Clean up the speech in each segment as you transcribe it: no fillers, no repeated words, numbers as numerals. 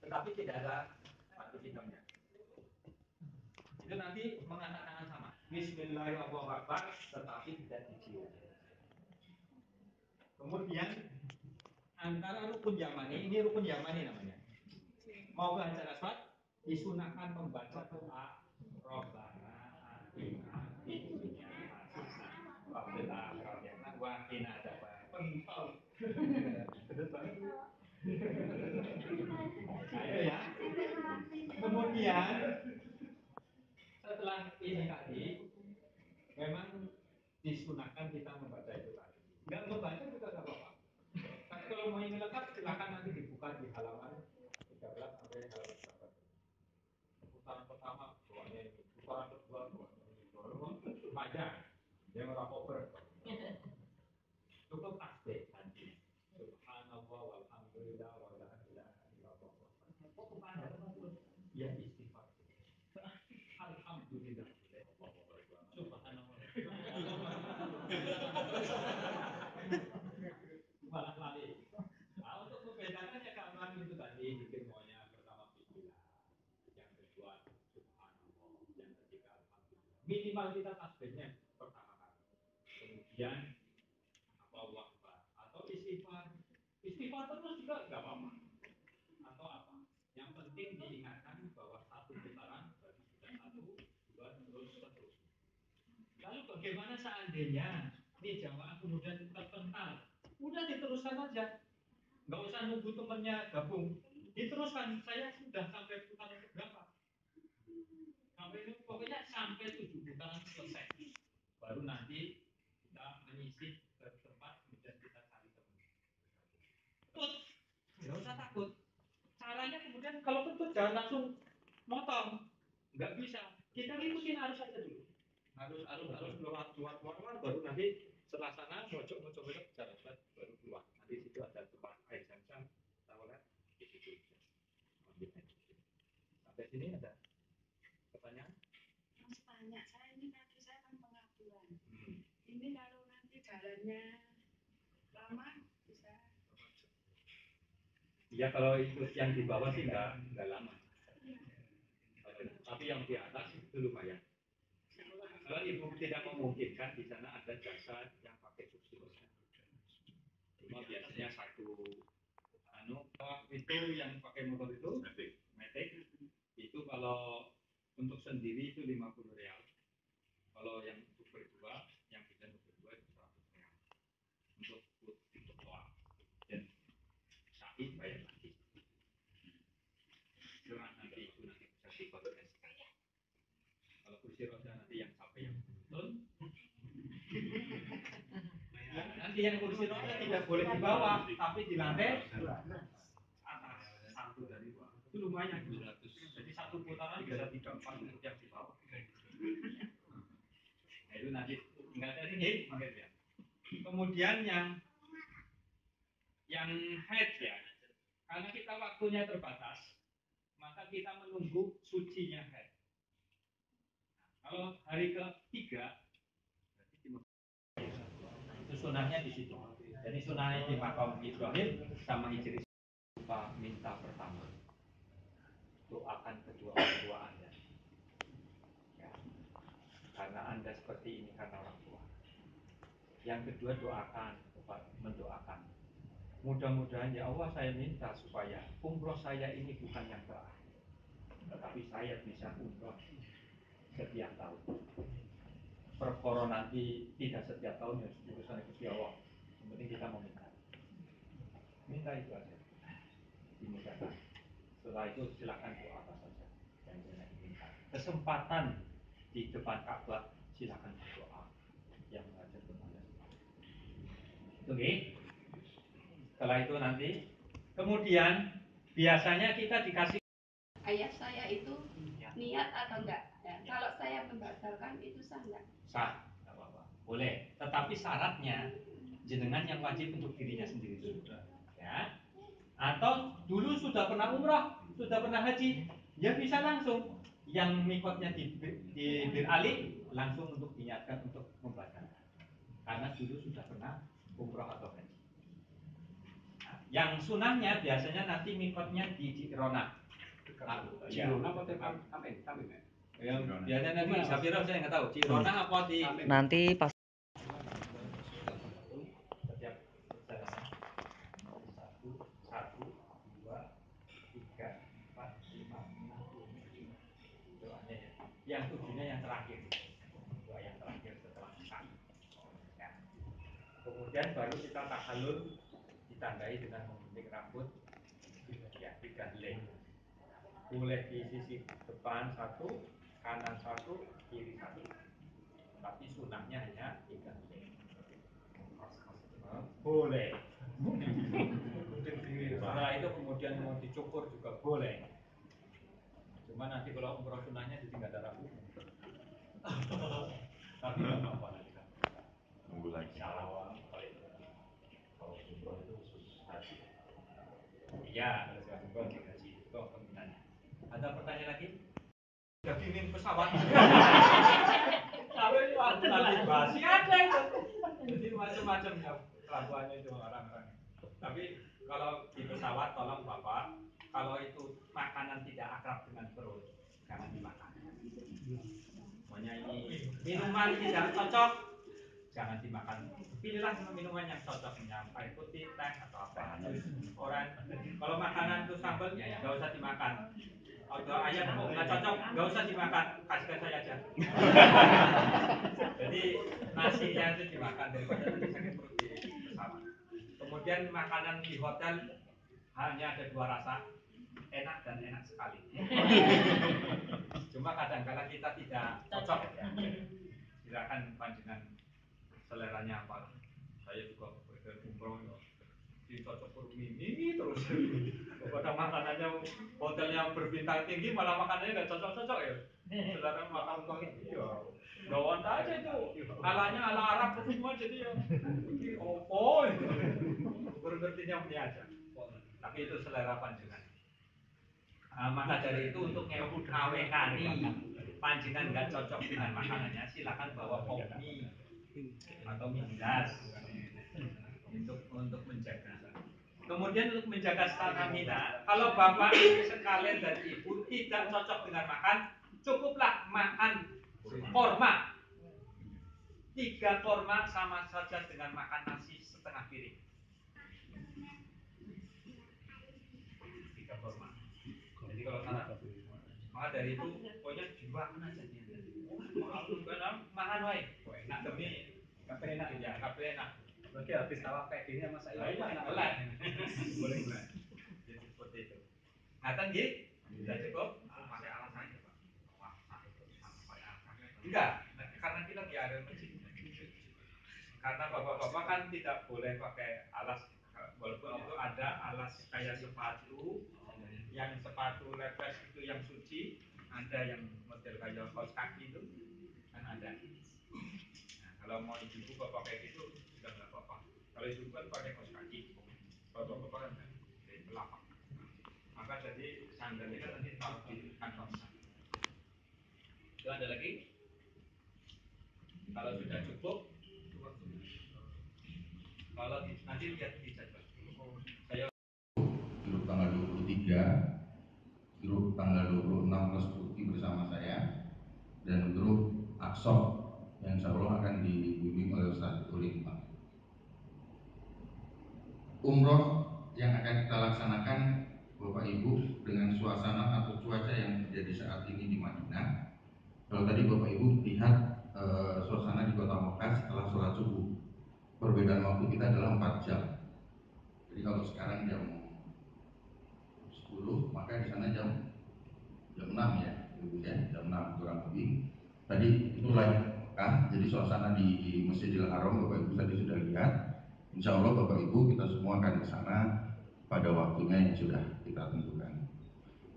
tetapi tidak ada satu hitamnya. Itu nanti mengangkat tangan sama. Bismillahirrahmanirrahim, tetapi tidak dicium. Kemudian antara rukun Yamani, ini rukun Yamani namanya. Mau ke Hajar Aswad, disunahkan membaca doa Rabbana atina fid dunya hasanah wa fil akhirati hasanah wa qina adzabannar. Ayo ya. Kemudian setelah ini tadi, memang disunahkan kita membaca itu tadi. Enggak membaca juga tidak apa-apa. Tapi kalau mau ini lengkap, silakan nanti dibuka di halaman 13 sampai halaman 14. Putaran pertama doanya ini, putaran kedua doanya ini, panjang, yang orang cover. Cukup tasbih nanti. Subhanallah walhamdulillah wa la ilaha illallah. Ya istighfar. Alhamdulillah. Subhanallah. Malah lali. Nah, untuk membedakan ya gampang itu tadi bikin maunya pertama bismillah, yang kedua subhanallah, yang ketiga alhamdulillah. Minimal kita tasbihnya pertama kali. Kemudian Allahu Akbar atau istighfar. Istighfar terus juga enggak apa-apa. Atau apa? Yang penting diingatkan bahwa satu putaran berarti sudah satu, dua, terus seterusnya. Lalu bagaimana seandainya ini jamaah kemudian terpental? Udah diteruskan aja, nggak usah nunggu temennya gabung, diteruskan. Saya sudah sampai putaran berapa? Sampai pokoknya sampai 7 putaran selesai. Baru nanti kita menyisih ke tempat kemudian kita cari teman. Kentut, nggak usah takut. Caranya kemudian kalau kentut jangan langsung motong, nggak bisa. Kita ikutin arus aja dulu. Harus keluar baru nanti setelah sana mojok jalan baru keluar. Nanti situ ada tempat air zam-zam, tawaran di situ. Sampai sini ada pertanyaan? Mas tanya, saya ini kaki saya kan pengaturan. Ini kalau nanti jalannya lama bisa? Ya kalau itu yang di bawah sih nggak lama. Tapi yang di atas itu lumayan. Kalau ibu tidak memungkinkan, di sana ada jasa yang pakai kursi roda. Cuma biasanya satu itu yang pakai motor itu Matic itu kalau untuk sendiri itu 50 real. Kalau yang untuk berdua, yang bisa untuk berdua itu 100 real. Untuk toa dan sapi bayar lagi. Nanti bisa dikoordinasikan. Kalau kursi roda nanti yang sampai yang betul. Nanti yang kursi roda tidak boleh di bawah, tapi di lantai atas satu dari dua. Itu lumayan 200. Jadi satu putaran bisa 3-4 untuk yang di bawah. Nah, itu nanti nggak ada ini, ya. Kemudian yang head ya, karena kita waktunya terbatas, maka kita menunggu sucinya head. Kalau hari ketiga, itu sunahnya di situ. Jadi sunahnya di makam Ibrahim sama Idris. Lupa minta pertama, doakan kedua orang tua Anda. Ya. Karena Anda seperti ini karena orang tua. Yang kedua doakan, mendoakan. Mudah-mudahan ya Allah saya minta supaya umroh saya ini bukan yang terakhir, tetapi saya bisa umroh setiap tahun. Perkara nanti tidak setiap tahun ya urusan Gusti Allah. Yang penting kita meminta. Minta itu aja. Dimudahkan. Setelah itu silakan doa apa saja yang Anda inginkan. Kesempatan di depan Ka'bah silakan berdoa yang mengajar kepada Allah. Oke. Setelah itu nanti kemudian biasanya kita dikasih ayah saya itu niat atau enggak ya. Kalau saya membatalkan itu sah enggak? Sah, enggak apa-apa. Boleh, tetapi syaratnya jenengan yang wajib untuk dirinya sendiri dulu. Ya. Atau dulu sudah pernah umrah, sudah pernah haji, ya bisa langsung yang mikotnya di Bir Ali langsung untuk dinyatakan untuk membatalkan. Karena dulu sudah pernah umrah atau haji. Nah, Yang sunahnya biasanya nanti mikotnya di Jirona. Jirona apa Tamim? Yang biasanya nanti di Sapiro saya nggak tahu. Jirona apa di nanti pas setiap perjalanan. 1, 2, 3, 4, 5, 6, 7. Doanya ya. Yang 7-nya yang terakhir. Doa yang terakhir setelah Isya. Ya. Kemudian baru kita tahallul ditandai dengan membentik rambut ya 3 helai. Boleh di sisi depan 1, kanan 1, kiri 1. Tapi sunahnya hanya 3 helai. Boleh. Setelah itu kemudian mau dicukur juga boleh. Cuma nanti kalau umroh sunahnya jadi nggak ada rambut. Tapi nggak apa-apa nanti kan. Nunggu lagi. Kalau umroh itu khusus haji. Iya, kalau sudah umroh di haji itu permintaannya. Ada pertanyaan lagi? Udah kirim pesawat. Kalau ini waktu lagi basi ada itu. Jadi macam-macam ya kelakuannya itu orang-orang. Tapi kalau di pesawat tolong Bapak, kalau itu makanan tidak akrab dengan perut, jangan dimakan. Pokoknya ini minuman tidak cocok, jangan dimakan. Pilihlah minuman yang cocok, air putih, teh atau apa. Orang kalau makanan itu sambal, nggak usah dimakan. Kalau ayam nggak cocok, nggak usah dimakan, kasihkan saya aja. Jadi nasinya itu dimakan daripada nanti sakit perut di pesawat. Kemudian makanan di hotel hanya ada 2 rasa, enak dan enak sekali. Cuma kadang-kala kita tidak cocok. Silakan panjenengan seleranya apa. Saya juga berkeliling umroh ya. Dicocok mini terus. Pada makanannya hotelnya berbintang tinggi malah makanannya nggak cocok-cocok ya. Selera makan kok iya. Gawat aja itu. Alanya ala Arab semua jadi ya. Opo itu. Bergertinya ini aja. Tapi itu selera panjenengan. Maka dari itu untuk ngawekani panjenengan nggak cocok dengan makanannya, silakan bawa kopi atau mindas untuk menjaga. Kemudian untuk menjaga stamina, kalau bapak sekalian dan ibu tidak cocok dengan makan, cukuplah makan korma. 3 korma sama saja dengan makan nasi setengah piring. 3 korma. Jadi kalau salah, maka dari itu pokoknya dimakan aja dia. Makan wae. Enak demi enak ya, enak. Oke, habis tawaf kayak gini sama saya. Boleh. Jadi seperti itu. Ngaten nggih? Sudah cukup? Pakai alas aja, Pak. Wah, pakai alas. Enggak, karena kita di area masjid. Karena bapak-bapak kan tidak boleh pakai alas, walaupun itu ada alas kayak sepatu, yang sepatu lepes itu yang suci, ada yang model kayak kaos kaki itu, kan ada. Nah, kalau mau ibu bapak kayak gitu sudah nggak apa-apa. Kalau ibu kan pakai kaos kaki, bapak-bapak kan dari telapak. Maka jadi sandalnya kan nanti taruh di kantong sana. Itu ada lagi? Kalau sudah cukup, kalau nanti lihat di jadwal. Saya grup tanggal 23, grup tanggal 26 plus Turki bersama saya, dan grup Aksok yang insya Allah akan dibimbing oleh Ustaz Ulimah. Umroh yang akan kita laksanakan Bapak Ibu dengan suasana atau cuaca yang terjadi saat ini di Madinah. Kalau tadi Bapak Ibu lihat suasana di kota Mekah setelah sholat subuh, perbedaan waktu kita adalah 4 jam. Jadi kalau sekarang jam 10, maka di sana jam 6 ya, jam 6 kurang lebih. Tadi itu live Mekah, jadi suasana di Masjidil Haram Bapak Ibu tadi sudah lihat. Insya Allah Bapak Ibu kita semua akan ke sana pada waktunya yang sudah kita tentukan.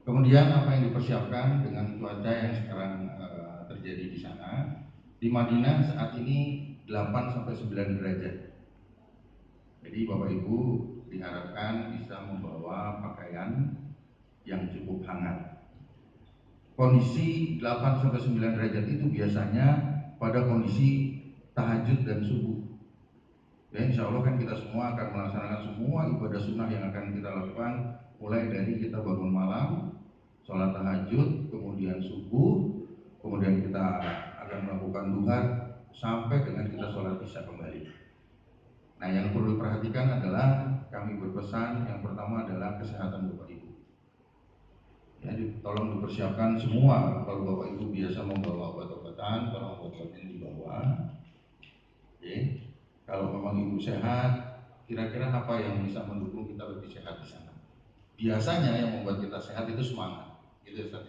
Kemudian apa yang dipersiapkan dengan cuaca yang sekarang terjadi di sana. Di Madinah saat ini 8-9 derajat. Jadi Bapak Ibu diharapkan bisa membawa pakaian yang cukup hangat. Kondisi 8-9 derajat itu biasanya pada kondisi tahajud dan subuh. Dan insya Allah kan kita semua akan melaksanakan semua ibadah sunnah yang akan kita lakukan, mulai dari kita bangun malam, sholat tahajud, kemudian subuh, kemudian kita akan melakukan duha sampai dengan kita sholat isya kembali. Nah, yang perlu diperhatikan adalah kami berpesan yang pertama adalah kesehatan Bapak Ibu. Ya, tolong dipersiapkan semua. Kalau Bapak Ibu biasa membawa obat-obatan, tolong obat-obatan dibawa. Oke. Kalau memang Ibu sehat, kira-kira apa yang bisa mendukung kita lebih sehat di sana? Biasanya yang membuat kita sehat itu semangat. Gitu Ustaz.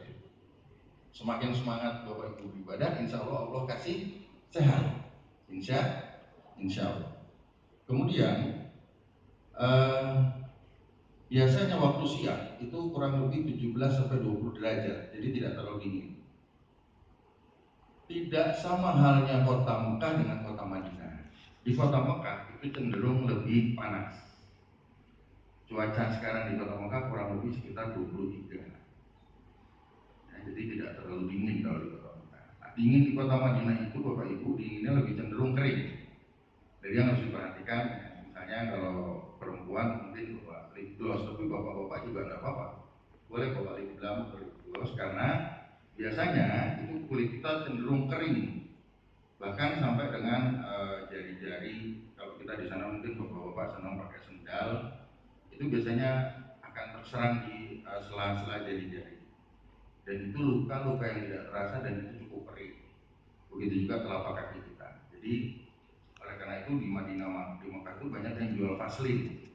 Semakin semangat Bapak Ibu beribadah, insya Allah Allah kasih sehat. Insya Allah. Kemudian biasanya waktu siang itu kurang lebih 17 sampai 20 derajat, jadi tidak terlalu dingin. Tidak sama halnya kota Mekah dengan kota Madinah. Di kota Mekah itu cenderung lebih panas. Cuaca sekarang di kota Mekah kurang lebih sekitar 23. Nah, jadi tidak terlalu dingin kalau di kota Mekah. Nah, dingin di kota Madinah itu Bapak Ibu dinginnya lebih cenderung kering. Jadi yang harus diperhatikan, misalnya kalau perempuan mungkin bawa lip gloss, tapi bapak-bapak juga tidak apa-apa. Boleh bawa lip balm atau lip gloss karena biasanya itu kulit kita cenderung kering. Bahkan sampai dengan jari-jari, kalau kita di sana mungkin bapak-bapak senang pakai sendal, itu biasanya akan terserang di sela-sela jari-jari. Dan itu luka-luka yang tidak terasa dan itu cukup perih. Begitu juga telapak kaki kita. Jadi oleh karena itu di Madinah, di Mekah itu banyak yang jual Vaseline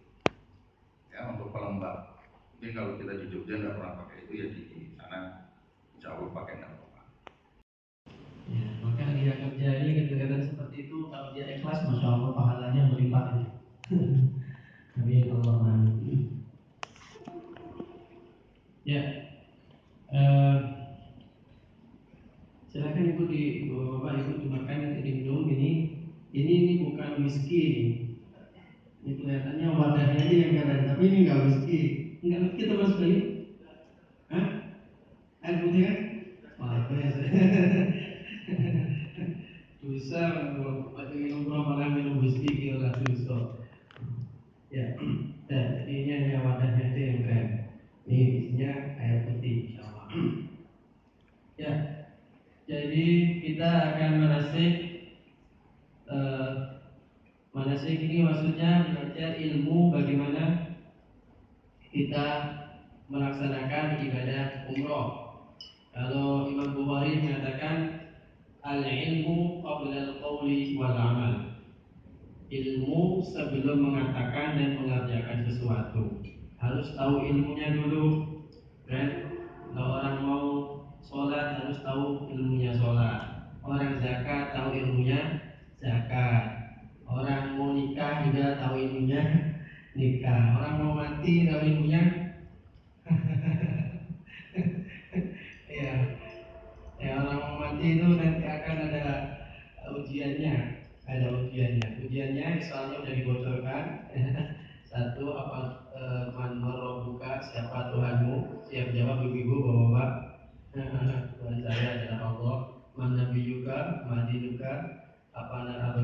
ya untuk pelembab. Mungkin kalau kita di Jogja nggak pernah pakai itu, ya di sana insya Allah pakai nggak apa-apa. Ya, maka dia kerja ini kegiatan seperti itu, kalau dia ikhlas, masya Allah pahalanya berlimpah. Amin Allah amin. Ya, silakan ikuti bapak ibu makan minum ini bukan whisky. Ini kelihatannya wadahnya aja yang keren, tapi ini nggak whisky. Nggak whisky terus sekali. Hah? Air putih kan? Wah, dosa minum malah minum whisky kira dosa. Ya, dan ini hanya wadahnya aja yang keren. Ini isinya air putih, insyaallah. Ya, jadi kita akan manasik. Manasik ini maksudnya belajar ilmu bagaimana kita melaksanakan ibadah umroh. Kalau Imam Bukhari mengatakan al-ilmu qabla al-qawli wal amal. Ilmu sebelum mengatakan dan mengerjakan sesuatu. Harus tahu ilmunya dulu. Kan? Kalau orang mau sholat harus tahu ilmunya sholat. Orang zakat tahu ilmunya zakat. Orang mau nikah juga tahu ilmunya nikah. Orang mau mati tahu ilmunya ya. Ya, orang mau mati itu nanti akan ada ujiannya. Ujiannya soalnya sudah dibocorkan. Satu, apa man rabbuka, siapa Tuhanmu? Siap jawab ibu-ibu, bapak-bapak. Tuhan saya adalah Allah. Man nabiyuka, madinuka, apa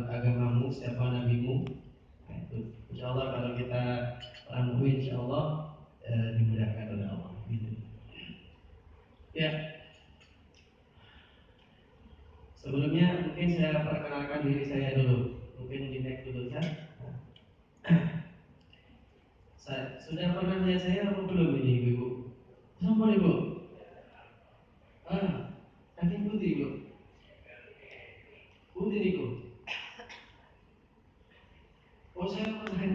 agamamu, siapa nabimu. Nah, itu insyaallah kalau kita lakuin insyaallah dimudahkan oleh Allah gitu. Ya, sebelumnya mungkin saya perkenalkan diri saya dulu. Mungkin di next dulu ya. Sudah pernah lihat saya apa belum ini ibu? Sama ibu? Kaki putih ibu. Putih ibu. Oh, saya pernah